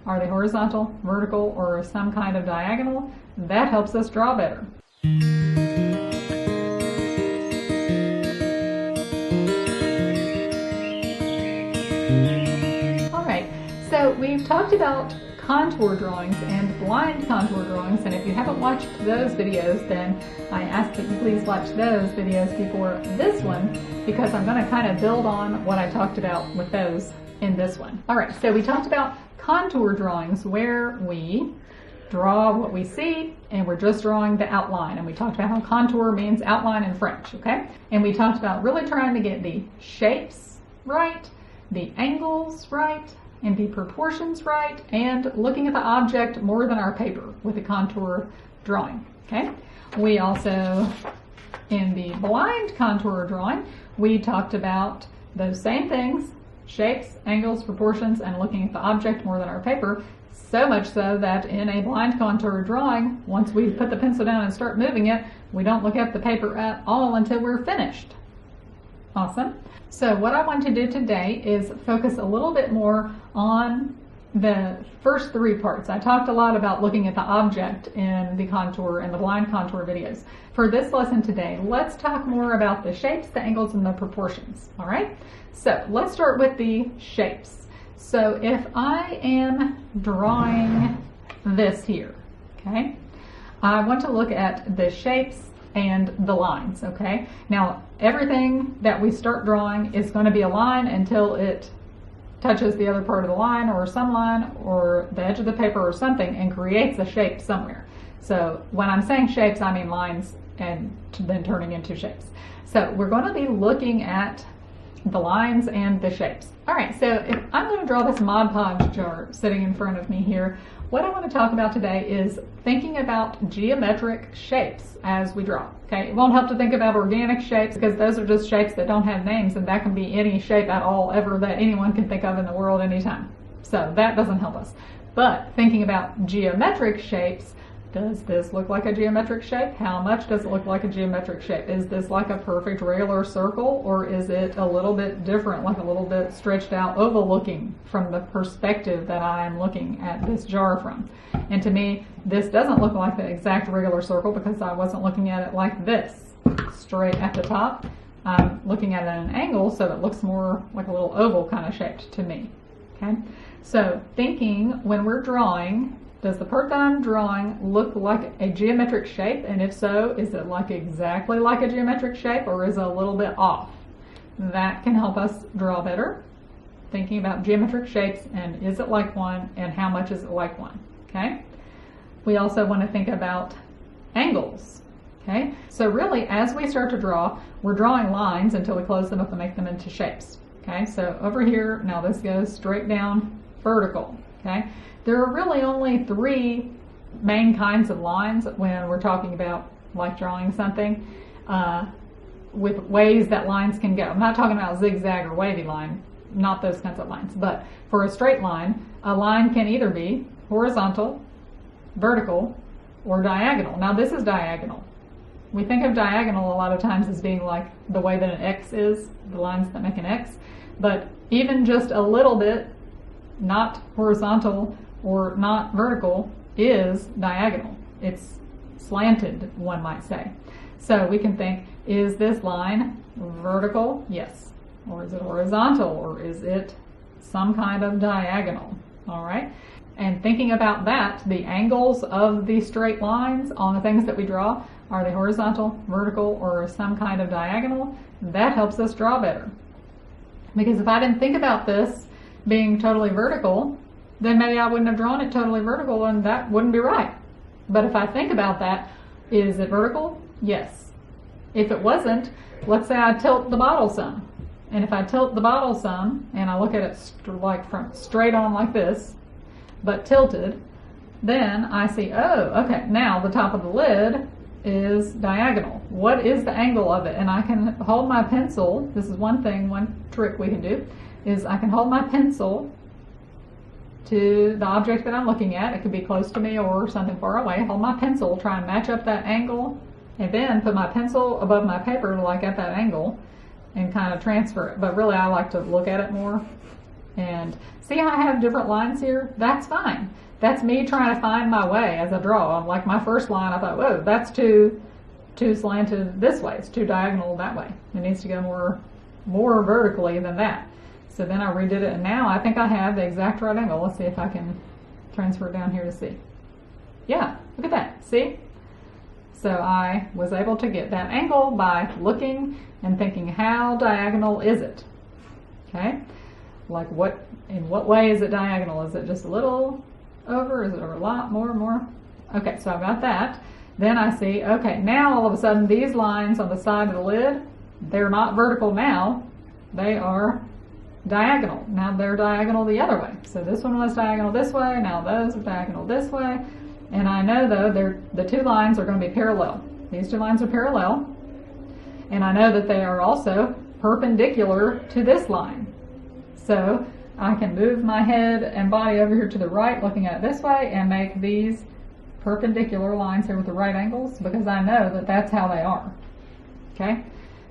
Are they horizontal, vertical, or some kind of diagonal? That helps us draw better. Alright, so we've talked about contour drawings and blind contour drawings, and if you haven't watched those videos, then I ask that you please watch those videos before this one, because I'm going to kind of build on what I talked about with those in this one. Alright, so we talked about contour drawings where we draw what we see and we're just drawing the outline, and we talked about how contour means outline in French, okay? And we talked about really trying to get the shapes right, the angles right, and the proportions right, and looking at the object more than our paper with a contour drawing, okay? We also, in the blind contour drawing, we talked about those same things, shapes, angles, proportions, and looking at the object more than our paper, so much so that in a blind contour drawing, once we put the pencil down and start moving it, we don't look at the paper at all until we're finished. Awesome. So what I want to do today is focus a little bit more on the first three parts. I talked a lot about looking at the object in the contour and the blind contour videos. For this lesson today, let's talk more about the shapes, the angles, and the proportions. All right? So let's start with the shapes. So if I am drawing this here, okay, I want to look at the shapes and the lines, okay? Now, everything that we start drawing is going to be a line until it touches the other part of the line or some line or the edge of the paper or something and creates a shape somewhere. So when I'm saying shapes, I mean lines and then turning into shapes. So we're going to be looking at the lines and the shapes. All right, so if I'm going to draw this Mod Podge jar sitting in front of me here, what I want to talk about today is thinking about geometric shapes as we draw. Okay, it won't help to think about organic shapes because those are just shapes that don't have names, and that can be any shape at all ever that anyone can think of in the world anytime. So that doesn't help us. But thinking about geometric shapes, does this look like a geometric shape? How much does it look like a geometric shape? Is this like a perfect regular circle, or is it a little bit different, like a little bit stretched out oval looking from the perspective that I am looking at this jar from? And to me, this doesn't look like the exact regular circle because I wasn't looking at it like this, straight at the top. I'm looking at it at an angle, so it looks more like a little oval kind of shaped to me. Okay, so thinking when we're drawing, does the part that I'm drawing look like a geometric shape? And if so, is it like exactly like a geometric shape, or is it a little bit off? That can help us draw better. Thinking about geometric shapes, and is it like one, and how much is it like one? Okay. We also want to think about angles. Okay. So really, as we start to draw, we're drawing lines until we close them up and make them into shapes. Okay. So over here, now this goes straight down vertical. Okay. There are really only three main kinds of lines when we're talking about like drawing something with ways that lines can go. I'm not talking about zigzag or wavy line, not those kinds of lines, but for a straight line, a line can either be horizontal, vertical, or diagonal. Now this is diagonal. We think of diagonal a lot of times as being like the way that an X is, the lines that make an X, but even just a little bit not horizontal or not vertical is diagonal. It's slanted, one might say. So we can think, is this line vertical? Yes. Or is it horizontal? Or is it some kind of diagonal? All right. And thinking about that, the angles of these straight lines on the things that we draw, are they horizontal, vertical, or some kind of diagonal? That helps us draw better. Because if I didn't think about this being totally vertical, then maybe I wouldn't have drawn it totally vertical, and that wouldn't be right. But if I think about that, is it vertical? Yes. If it wasn't, let's say I tilt the bottle some. And if I tilt the bottle some, and I look at it like from straight on like this, but tilted, then I see, oh, okay, now the top of the lid is diagonal. What is the angle of it? And I can hold my pencil. This is one thing, one trick we can do, is I can hold my pencil to the object that I'm looking at. It could be close to me or something far away. Hold my pencil, try and match up that angle, and then put my pencil above my paper like at that angle and kind of transfer it. But really I like to look at it more And see how I have different lines here? That's fine. That's me trying to find my way as I draw. Like my first line, I thought, whoa, that's too slanted this way. It's too diagonal that way. It needs to go more vertically than that. So then I redid it, and now I think I have the exact right angle. Let's see if I can transfer it down here to see. Yeah, look at that. See? So I was able to get that angle by looking and thinking, how diagonal is it? Okay? Like in what way is it diagonal? Is it just a little over? Is it over a lot? More? Okay, so I've got that. Then I see, okay, now all of a sudden these lines on the side of the lid, they're not vertical now. They are diagonal. Now they're diagonal the other way. So this one was diagonal this way, now those are diagonal this way. And I know though the two lines are going to be parallel. These two lines are parallel. And I know that they are also perpendicular to this line. So I can move my head and body over here to the right looking at it this way and make these perpendicular lines here with the right angles because I know that that's how they are. Okay?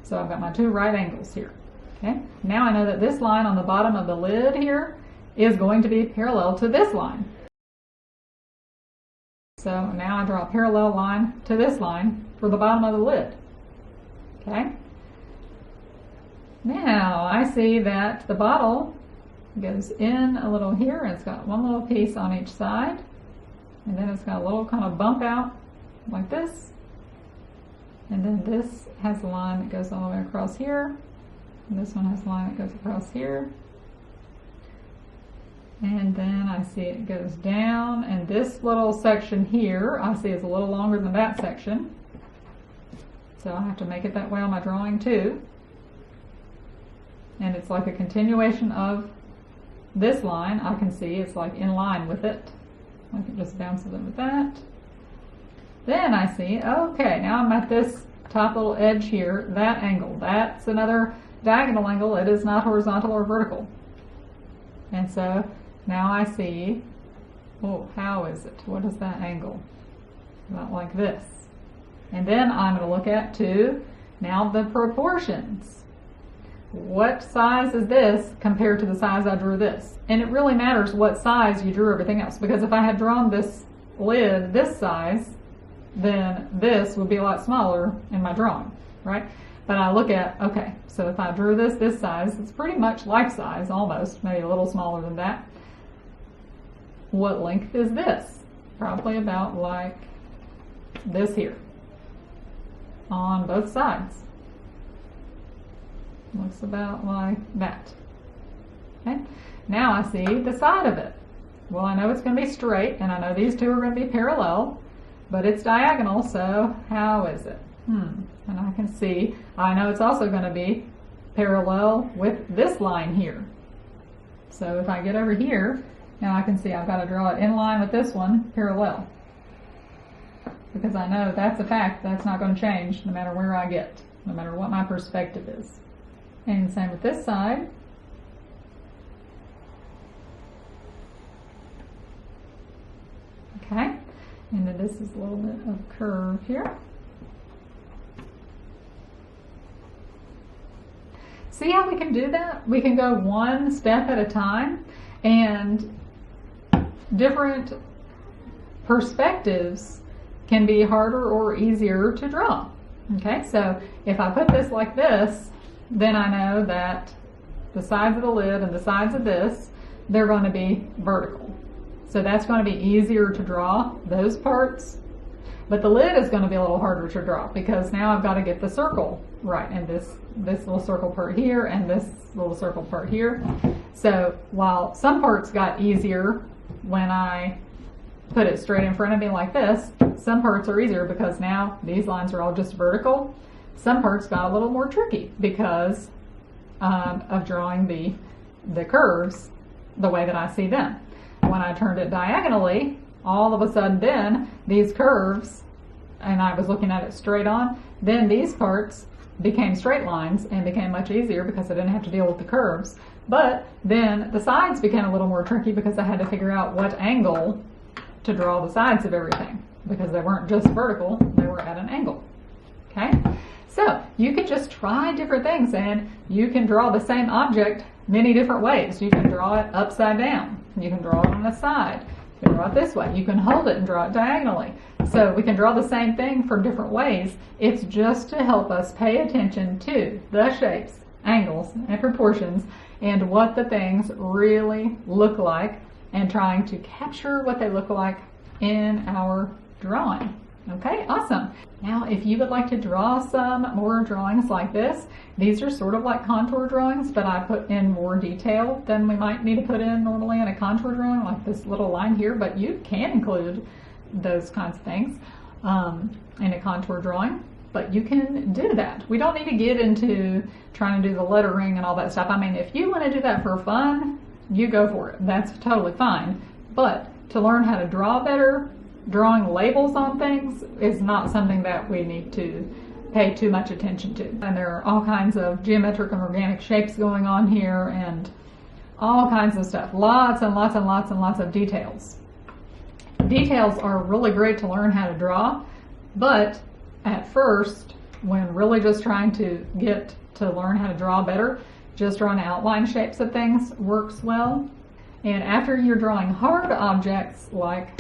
So I've got my two right angles here. Okay? Now I know that this line on the bottom of the lid here is going to be parallel to this line. So now I draw a parallel line to this line for the bottom of the lid. Okay? Now I see that the bottle goes in a little here, and it's got one little piece on each side, and then it's got a little kind of bump out like this, and then this has a line that goes all the way across here, and this one has a line that goes across here, and then I see it goes down, and this little section here I see is a little longer than that section, so I have to make it that way on my drawing too. And it's like a continuation of this line. I can see it's like in line with it. Like it just bounces over that. Then I see, okay, now I'm at this top little edge here, that angle. That's another diagonal angle. It is not horizontal or vertical. And so now I see, oh, how is it? What is that angle? About like this. And then I'm going to look at too, now the proportions. What size is this compared to the size I drew this? And it really matters what size you drew everything else, because if I had drawn this lid this size, then this would be a lot smaller in my drawing, right? But I look at, okay, so if I drew this size, it's pretty much life size almost, maybe a little smaller than that. What length is this? Probably about like this here on both sides. Looks about like that. Okay. Now I see the side of it. Well, I know it's going to be straight, and I know these two are going to be parallel, but it's diagonal, so how is it? And I can see, I know it's also going to be parallel with this line here. So if I get over here, now I can see I've got to draw it in line with this one, parallel. Because I know that's a fact, that's not going to change no matter where I get, no matter what my perspective is. And same with this side. Okay, and then this is a little bit of curve here. See how we can do that? We can go one step at a time, and different perspectives can be harder or easier to draw. Okay, so if I put this like this, then I know that the sides of the lid and the sides of this, they're going to be vertical. So that's going to be easier to draw, those parts. But the lid is going to be a little harder to draw because now I've got to get the circle right, and this little circle part here and this little circle part here. So while some parts got easier when I put it straight in front of me like this, some parts are easier because now these lines are all just vertical. Some parts got a little more tricky because of drawing the curves the way that I see them. When I turned it diagonally, all of a sudden then these curves, and I was looking at it straight on, then these parts became straight lines and became much easier because I didn't have to deal with the curves. But then the sides became a little more tricky because I had to figure out what angle to draw the sides of everything because they weren't just vertical, they were at an angle. Okay? So you could just try different things, and you can draw the same object many different ways. You can draw it upside down. You can draw it on the side. You can draw it this way. You can hold it and draw it diagonally. So we can draw the same thing for different ways. It's just to help us pay attention to the shapes, angles, and proportions, and what the things really look like, and trying to capture what they look like in our drawing. Okay, awesome. Now, if you would like to draw some more drawings like this, these are sort of like contour drawings, but I put in more detail than we might need to put in normally in a contour drawing, like this little line here, but you can include those kinds of things in a contour drawing, but you can do that. We don't need to get into trying to do the lettering and all that stuff. I mean, if you want to do that for fun, you go for it. That's totally fine. But to learn how to draw better, drawing labels on things is not something that we need to pay too much attention to. And there are all kinds of geometric and organic shapes going on here, and all kinds of stuff. Lots and lots and lots and lots of details. Details are really great to learn how to draw, but at first, when really just trying to get to learn how to draw better, just drawing outline shapes of things works well. And after you're drawing hard objects like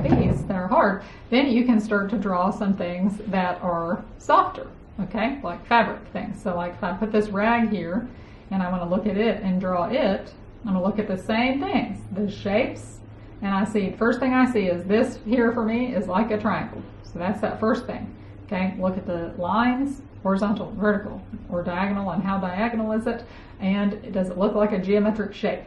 these that are hard, then you can start to draw some things that are softer, okay, like fabric things. So like if I put this rag here and I want to look at it and draw it, I'm going to look at the same things, the shapes, and I see, first thing I see is this here for me is like a triangle. So that's that first thing, okay. Look at the lines, horizontal, vertical, or diagonal, and how diagonal is it, and does it look like a geometric shape?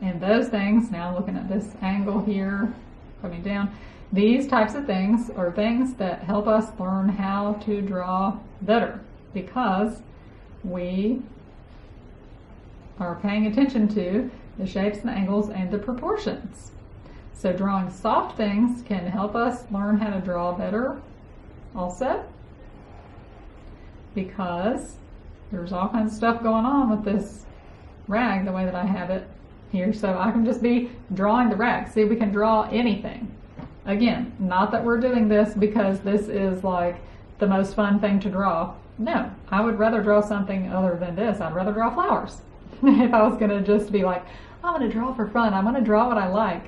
And those things, now looking at this angle here, coming down, these types of things are things that help us learn how to draw better, because we are paying attention to the shapes and angles and the proportions. So drawing soft things can help us learn how to draw better also, because there's all kinds of stuff going on with this rag the way that I have it here. So I can just be drawing the rag. See, we can draw anything. Again, not that we're doing this because this is like the most fun thing to draw. No, I would rather draw something other than this. I'd rather draw flowers. If I was going to just be like, I'm going to draw for fun, I'm going to draw what I like.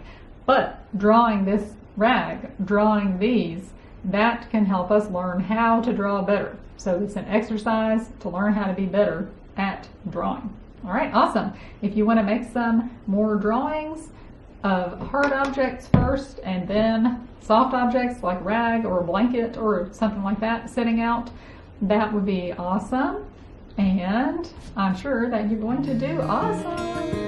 But drawing this rag, drawing these, that can help us learn how to draw better. So it's an exercise to learn how to be better at drawing. All right, awesome. If you want to make some more drawings of hard objects first, and then soft objects like rag or a blanket or something like that sitting out, that would be awesome. And I'm sure that you're going to do awesome.